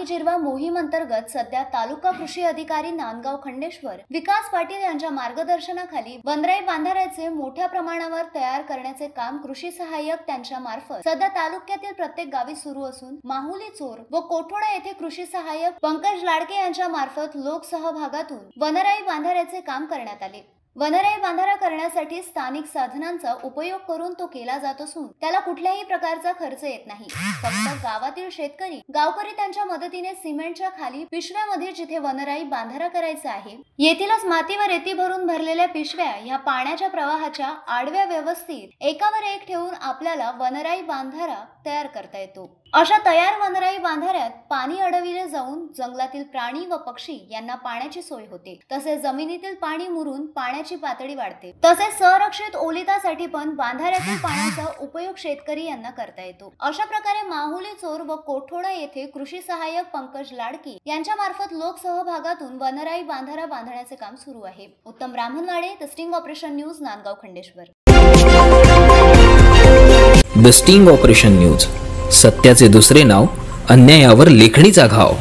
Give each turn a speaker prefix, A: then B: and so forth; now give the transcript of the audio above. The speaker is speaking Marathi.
A: जिरवा मोहीम अंतर्गत सध्या तालुका कृषी अधिकारी नांदगाव खंडेश्वर विकास पाटील यांच्या मार्गदर्शनाखाली वनराई बांधाऱ्याचे मोठ्या प्रमाणावर तयार करण्याचे काम कृषी सहाय्यक त्यांच्या मार्फत सध्या तालुक्यातील प्रत्येक गावी सुरू असून माहुली चोर व कोठोडा येथे कृषी सहाय्यक पंकज लाडके यांच्या मार्फत लोकसहभागातून वनराई बांधाऱ्याचे काम करण्यात आले। वनराई बांधारा करण्यासाठी स्थानिक साधनांचा उपयोग करून तो केला जात असून त्याला कुठल्याही प्रकारचा खर्च येत नाही। फक्त गावातील शेतकरी गावकरी त्यांच्या मदतीने सिमेंटच्या खाली पिशव्यामध्ये जिथे वनराई बांधारा करायचा आहे येथीलच माती व रेती भरून भरलेल्या पिशव्या ह्या पाण्याच्या प्रवाहाच्या आडव्या व्यवस्थित एकावर एक ठेवून आपल्याला वनराई बांधारा तयार करता येतो। अशा तयार वनराई बांधाऱ्यात पाणी अडविले जाऊन जंगलातील प्राणी व पक्षी यांना पाण्याची सोय होते, तसेच जमिनीतील पाणी मुरून पाण्याची पातळी वाढते। तसेच संरक्षित ओलितासाठी पण बांधाऱ्यातील पाण्याचा उपयोग शेतकरी यांना करता येतो। अशा प्रकारे माहुली चोर व कोठोडा येथे कृषी सहाय्यक पंकज लाडकी यांच्या मार्फत लोकसहभागातून वनराई बांधारा बांधण्याचे काम सुरू आहे। Uttam Brahmanwade, the sting operation news, Nandgaon Khandeshwar.
B: The sting operation news, सत्याचे दुसरे नाव, अन्यायावर लेखणीचा घाव।